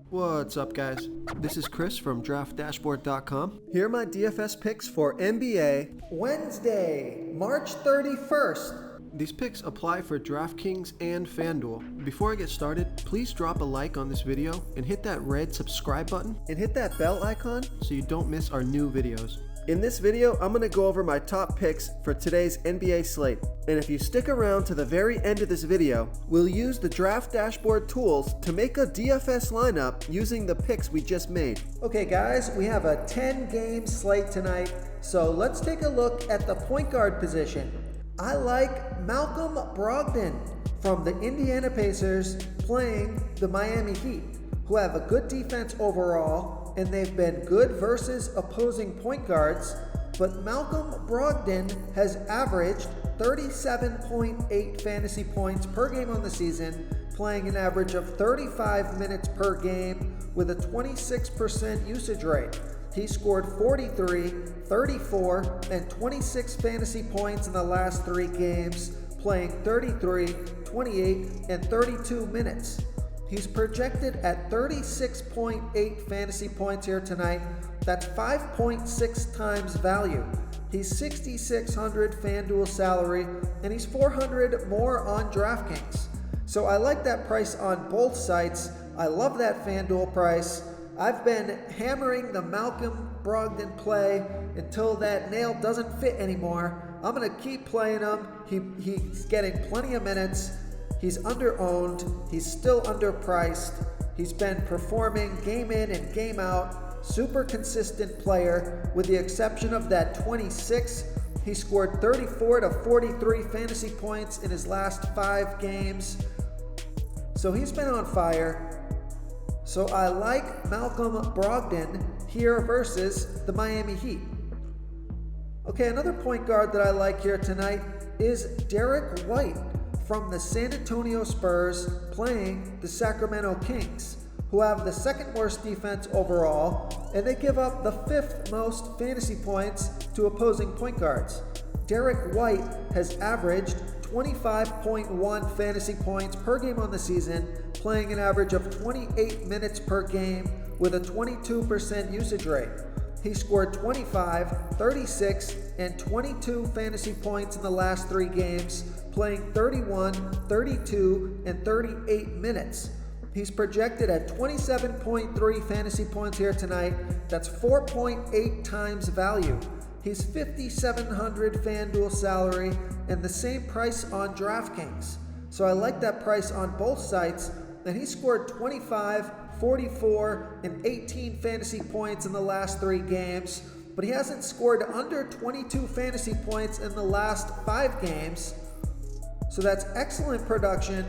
What's up, guys? This is Chris from DraftDashboard.com. Here are my DFS picks for NBA Wednesday, March 31st. These picks apply for DraftKings and FanDuel. Before I get started, please drop a like on this video and hit that red subscribe button and hit that bell icon so you don't miss our new videos. In this video, I'm going to go over my top picks for today's NBA slate. And if you stick around to the very end of this video, we'll use the Draft Dashboard tools to make a DFS lineup using the picks we just made. Okay guys, we have a 10-game slate tonight, so let's take a look at the point guard position. I like Malcolm Brogdon from the Indiana Pacers playing the Miami Heat, who have a good defense overall, and they've been good versus opposing point guards, but Malcolm Brogdon has averaged 37.8 fantasy points per game on the season, playing an average of 35 minutes per game with a 26% usage rate. He scored 43, 34, and 26 fantasy points in the last 3 games, playing 33, 28, and 32 minutes. He's projected at 36.8 fantasy points here tonight. That's 5.6 times value. He's $6,600 FanDuel salary, and he's $400 more on DraftKings. So I like that price on both sites. I love that FanDuel price. I've been hammering the Malcolm Brogdon play until that nail doesn't fit anymore. I'm going to keep playing him. He's getting plenty of minutes. He's under-owned, he's still underpriced, he's been performing game in and game out, super consistent player with the exception of that 26. He scored 34 to 43 fantasy points in his last 5 games, so he's been on fire. So I like Malcolm Brogdon here versus the Miami Heat. Okay, another point guard that I like here tonight is Derek White from the San Antonio Spurs playing the Sacramento Kings, who have the 2nd worst defense overall, and they give up the 5th most fantasy points to opposing point guards. Derek White has averaged 25.1 fantasy points per game on the season, playing an average of 28 minutes per game with a 22% usage rate. He scored 25, 36, and 22 fantasy points in the last 3 games, playing 31, 32, and 38 minutes. He's projected at 27.3 fantasy points here tonight. That's 4.8 times value. He's $5,700 FanDuel salary and the same price on DraftKings. So I like that price on both sites. And he scored 25, 44, and 18 fantasy points in the last 3 games, but he hasn't scored under 22 fantasy points in the last 5 games. So that's excellent production.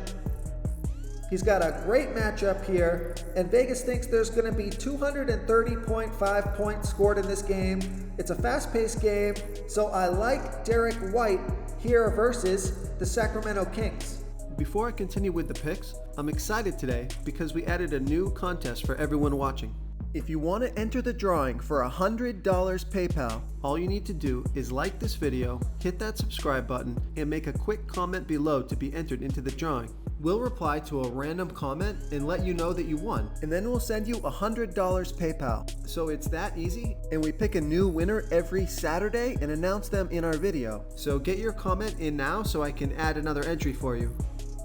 He's got a great matchup here, and Vegas thinks there's going to be 230.5 points scored in this game. It's a fast-paced game, so I like Derek White here versus the Sacramento Kings. Before I continue with the picks, I'm excited today because we added a new contest for everyone watching. If you want to enter the drawing for $100 PayPal, all you need to do is like this video, hit that subscribe button, and make a quick comment below to be entered into the drawing. We'll reply to a random comment and let you know that you won, and then we'll send you $100 PayPal. So it's that easy, and we pick a new winner every Saturday and announce them in our video. So get your comment in now so I can add another entry for you.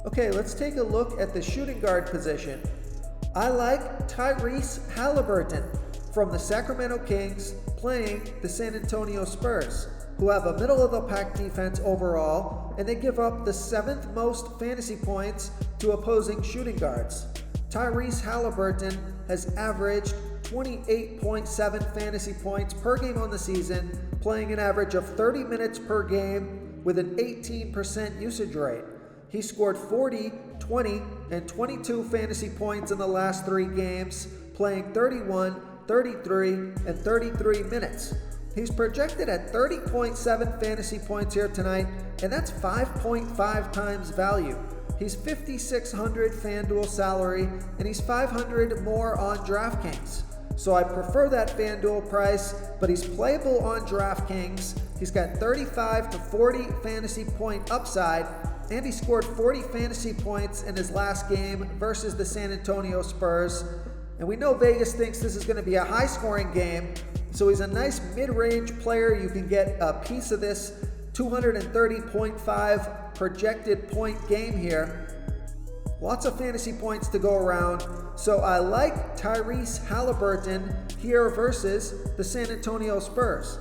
Okay, let's take a look at the shooting guard position. I like Tyrese Halliburton from the Sacramento Kings playing the San Antonio Spurs, who have a middle-of-the-pack defense overall, and they give up the 7th most fantasy points to opposing shooting guards. Tyrese Halliburton has averaged 28.7 fantasy points per game on the season, playing an average of 30 minutes per game with an 18% usage rate. He scored 40, 20, and 22 fantasy points in the last 3 games, playing 31, 33, and 33 minutes. He's projected at 30.7 fantasy points here tonight, and that's 5.5 times value. He's $5,600 FanDuel salary, and he's $500 more on DraftKings. So I prefer that FanDuel price, but he's playable on DraftKings. He's got 35 to 40 fantasy point upside, and he scored 40 fantasy points in his last game versus the San Antonio Spurs. And we know Vegas thinks this is going to be a high-scoring game, so he's a nice mid-range player. You can get a piece of this 230.5 projected point game here. Lots of fantasy points to go around. So I like Tyrese Halliburton here versus the San Antonio Spurs.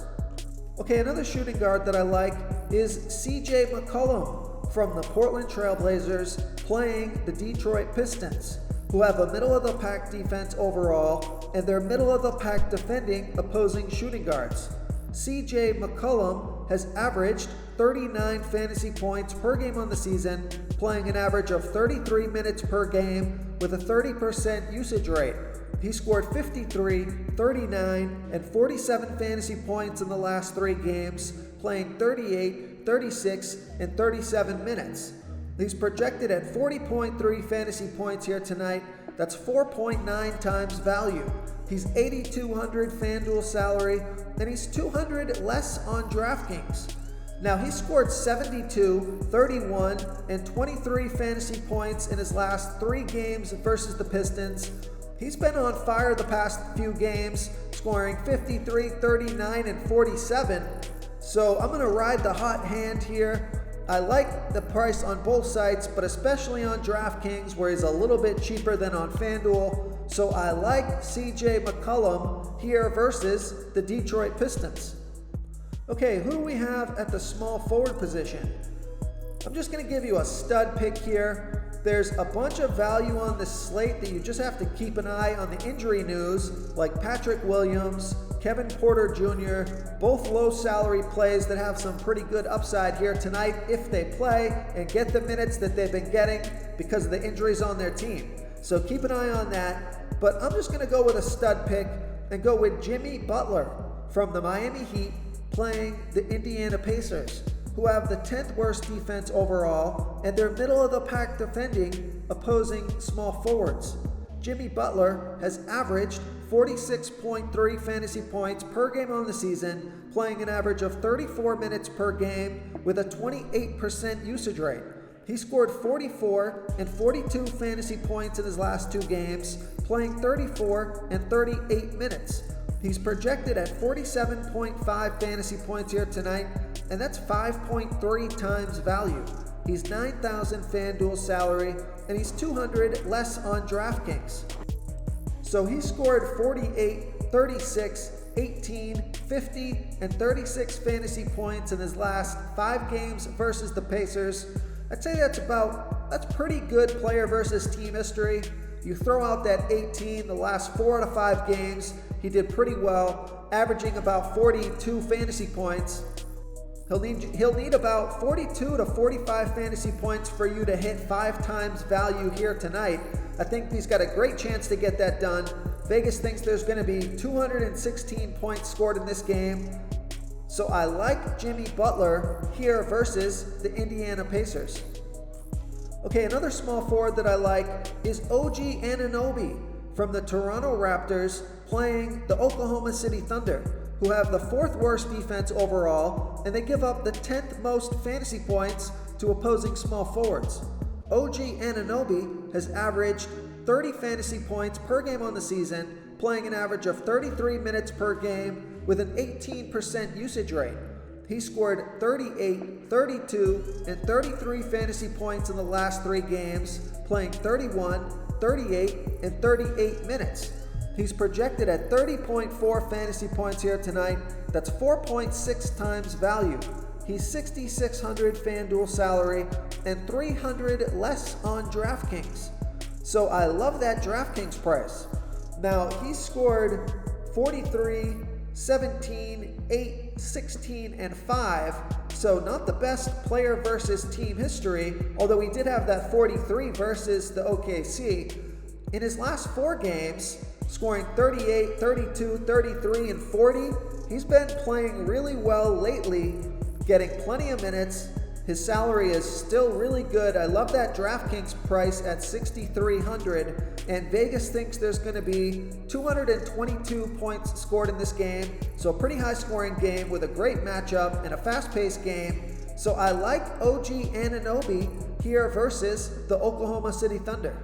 Okay, another shooting guard that I like is CJ McCollum from the Portland Trailblazers playing the Detroit Pistons, who have a middle-of-the-pack defense overall, and they're middle-of-the-pack defending opposing shooting guards. CJ McCollum has averaged 39 fantasy points per game on the season, playing an average of 33 minutes per game with a 30% usage rate. He scored 53, 39, and 47 fantasy points in the last 3 games, playing 38, 36, and 37 minutes. He's projected at 40.3 fantasy points here tonight. That's 4.9 times value. He's $8,200 FanDuel salary, and he's $200 less on DraftKings. Now, he scored 72, 31, and 23 fantasy points in his last 3 games versus the Pistons. He's been on fire the past few games, scoring 53, 39, and 47. So I'm going to ride the hot hand here. I like the price on both sites, but especially on DraftKings, where he's a little bit cheaper than on FanDuel. So I like CJ McCollum here versus the Detroit Pistons. Okay, who do we have at the small forward position? I'm just going to give you a stud pick here. There's a bunch of value on this slate that you just have to keep an eye on the injury news, like Patrick Williams, Kevin Porter Jr., both low salary plays that have some pretty good upside here tonight if they play and get the minutes that they've been getting because of the injuries on their team. So keep an eye on that. But I'm just going to go with a stud pick and go with Jimmy Butler from the Miami Heat playing the Indiana Pacers, who have the 10th worst defense overall, and they're middle-of-the-pack defending opposing small forwards. Jimmy Butler has averaged 46.3 fantasy points per game on the season, playing an average of 34 minutes per game with a 28% usage rate. He scored 44 and 42 fantasy points in his last 2 games, playing 34 and 38 minutes. He's projected at 47.5 fantasy points here tonight, and that's 5.3 times value. He's $9,000 FanDuel salary, and he's $200 less on DraftKings. So he scored 48, 36, 18, 50, and 36 fantasy points in his last 5 games versus the Pacers. I'd say that's pretty good player versus team history. You throw out that 18, the last 4 out of 5 games, he did pretty well, averaging about 42 fantasy points. He'll need about 42 to 45 fantasy points for you to hit 5 times value here tonight. I think he's got a great chance to get that done. Vegas thinks there's going to be 216 points scored in this game. So I like Jimmy Butler here versus the Indiana Pacers. Okay, another small forward that I like is OG Anunoby from the Toronto Raptors playing the Oklahoma City Thunder, who have the 4th worst defense overall, and they give up the 10th most fantasy points to opposing small forwards. OG Anunoby has averaged 30 fantasy points per game on the season, playing an average of 33 minutes per game with an 18% usage rate. He scored 38, 32, and 33 fantasy points in the last 3 games, playing 31, 38, and 38 minutes. He's projected at 30.4 fantasy points here tonight. That's 4.6 times value. He's $6,600 FanDuel salary and $300 less on DraftKings. So I love that DraftKings price. Now, he scored 43, 17, 8, 16, and 5. So not the best player versus team history, although he did have that 43 versus the OKC. In his last 4 games, scoring 38, 32, 33, and 40, he's been playing really well lately, getting plenty of minutes. His salary is still really good. I love that DraftKings price at $6,300, and Vegas thinks there's going to be 222 points scored in this game. So a pretty high scoring game with a great matchup and a fast-paced game. So I like OG Anunoby here versus the Oklahoma City Thunder.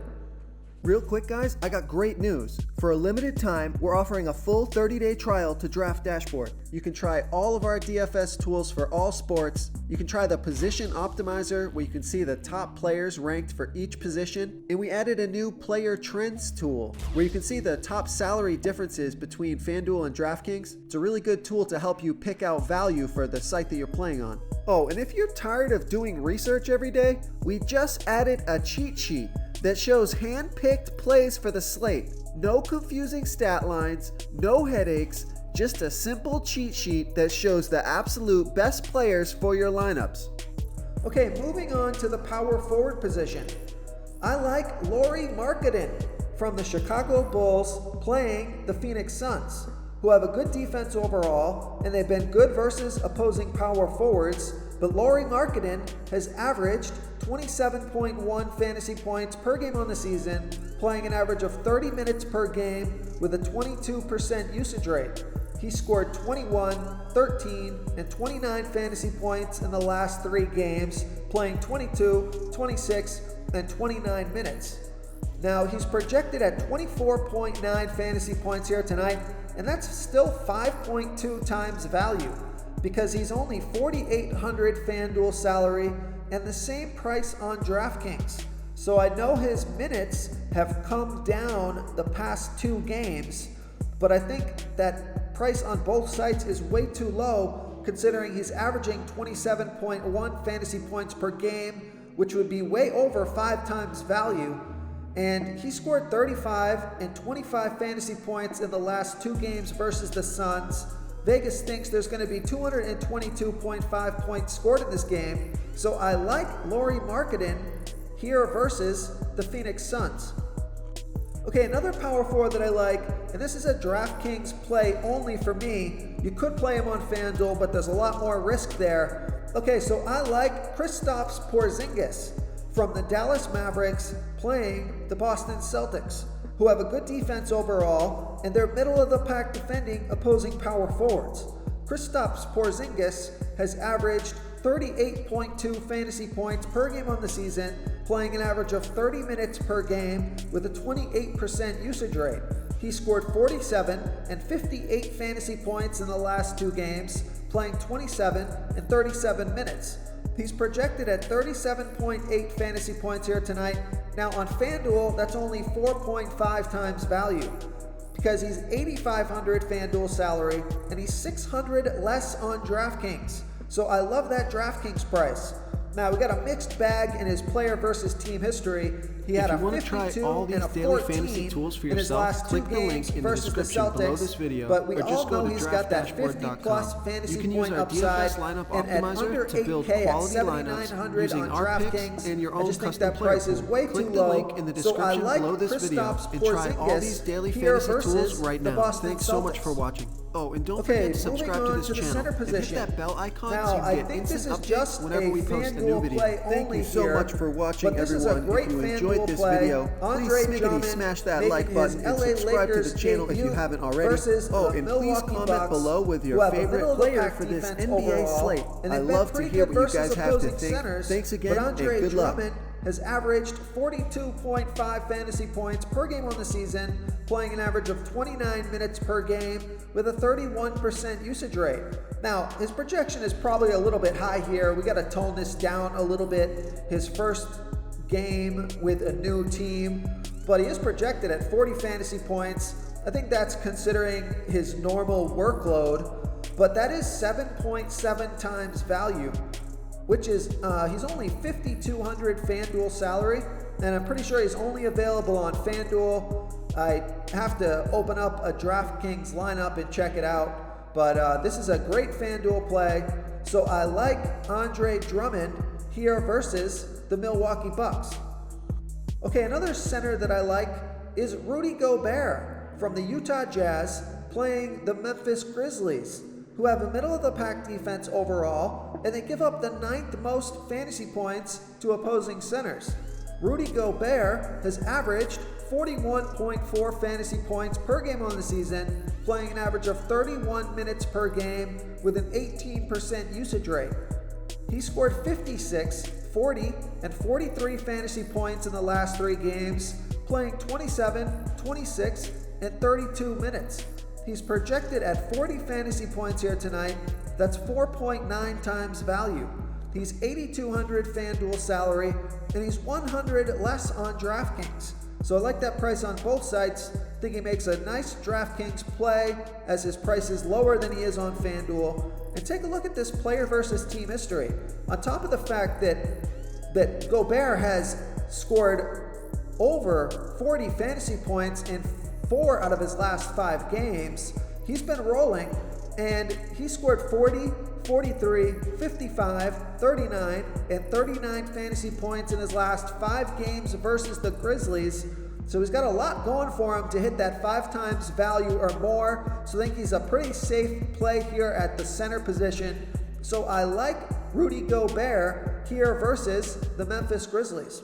Real quick, guys, I got great news. For a limited time, we're offering a full 30-day trial to Draft Dashboard. You can try all of our DFS tools for all sports. You can try the Position Optimizer, where you can see the top players ranked for each position. And we added a new Player Trends tool, where you can see the top salary differences between FanDuel and DraftKings. It's a really good tool to help you pick out value for the site that you're playing on. Oh, and if you're tired of doing research every day, we just added a cheat sheet that shows hand-picked plays for the slate. No confusing stat lines, no headaches, just a simple cheat sheet that shows the absolute best players for your lineups. Okay, moving on to the power forward position. I like Lauri Markkanen from the Chicago Bulls playing the Phoenix Suns, who have a good defense overall, and they've been good versus opposing power forwards, but Lauri Markkanen has averaged 27.1 fantasy points per game on the season, playing an average of 30 minutes per game with a 22% usage rate. He scored 21, 13, and 29 fantasy points in the last 3 games, playing 22, 26, and 29 minutes. Now, he's projected at 24.9 fantasy points here tonight, and that's still 5.2 times value because he's only $4,800 FanDuel salary and the same price on DraftKings. So I know his minutes have come down the past 2 games, but I think that price on both sites is way too low considering he's averaging 27.1 fantasy points per game, which would be way over 5 times value. And he scored 35 and 25 fantasy points in the last 2 games versus the Suns. Vegas thinks there's going to be 222.5 points scored in this game. So I like Lauri Markkanen here versus the Phoenix Suns. Okay, another power forward that I like, and this is a DraftKings play only for me. You could play him on FanDuel, but there's a lot more risk there. Okay, so I like Kristaps Porzingis from the Dallas Mavericks playing the Boston Celtics, who have a good defense overall, and they're middle of the pack defending opposing power forwards. Kristaps Porzingis has averaged 38.2 fantasy points per game on the season, playing an average of 30 minutes per game with a 28% usage rate. He scored 47 and 58 fantasy points in the last 2 games, playing 27 and 37 minutes. He's projected at 37.8 fantasy points here tonight. Now on FanDuel, that's only 4.5 times value because he's $8,500 FanDuel salary and he's $600 less on DraftKings. So I love that DraftKings price. Now, we got a mixed bag in his player versus team history. He had a 52 and a 14 tools for in his yourself, last 2 games versus the Celtics, but we all know he's got that 50-plus fantasy point upside, and at under 8K at $7,900 on DraftKings, I just think that price is way too low, so I like Kristaps Porzingis here versus the Boston Celtics. Thanks so much for watching. Oh, and don't forget to subscribe to this channel and hit that bell icon so you get instant updates whenever we post a new video. Thank you so much for watching, everyone. If you enjoyed this video, please smash that like button and subscribe to the channel if you haven't already. Oh, and please comment below with your favorite player for this NBA slate. I love to hear what you guys have to think. Thanks again, and good luck. Has averaged 42.5 fantasy points per game on the season, playing an average of 29 minutes per game with a 31% usage rate. Now, his projection is probably a little bit high here. We got to tone this down a little bit. His first game with a new team, but he is projected at 40 fantasy points. I think that's considering his normal workload, but that is 7.7 times value, which is, he's only $5,200 FanDuel salary, and I'm pretty sure he's only available on FanDuel. I have to open up a DraftKings lineup and check it out, but this is a great FanDuel play, so I like Andre Drummond here versus the Milwaukee Bucks. Okay, another center that I like is Rudy Gobert from the Utah Jazz playing the Memphis Grizzlies, who have a middle-of-the-pack defense overall, and they give up the 9th most fantasy points to opposing centers. Rudy Gobert has averaged 41.4 fantasy points per game on the season, playing an average of 31 minutes per game with an 18% usage rate. He scored 56, 40, and 43 fantasy points in the last 3 games, playing 27, 26, and 32 minutes. He's projected at 40 fantasy points here tonight. That's 4.9 times value. He's $8,200 FanDuel salary, and he's $100 less on DraftKings. So I like that price on both sites. I think he makes a nice DraftKings play as his price is lower than he is on FanDuel. And take a look at this player versus team history. On top of the fact that Gobert has scored over 40 fantasy points in 4 out of his last 5 games, he's been rolling, and he scored 40, 43, 55, 39, and 39 fantasy points in his last 5 games versus the Grizzlies. So he's got a lot going for him to hit that 5 times value or more. So I think he's a pretty safe play here at the center position. So I like Rudy Gobert here versus the Memphis Grizzlies.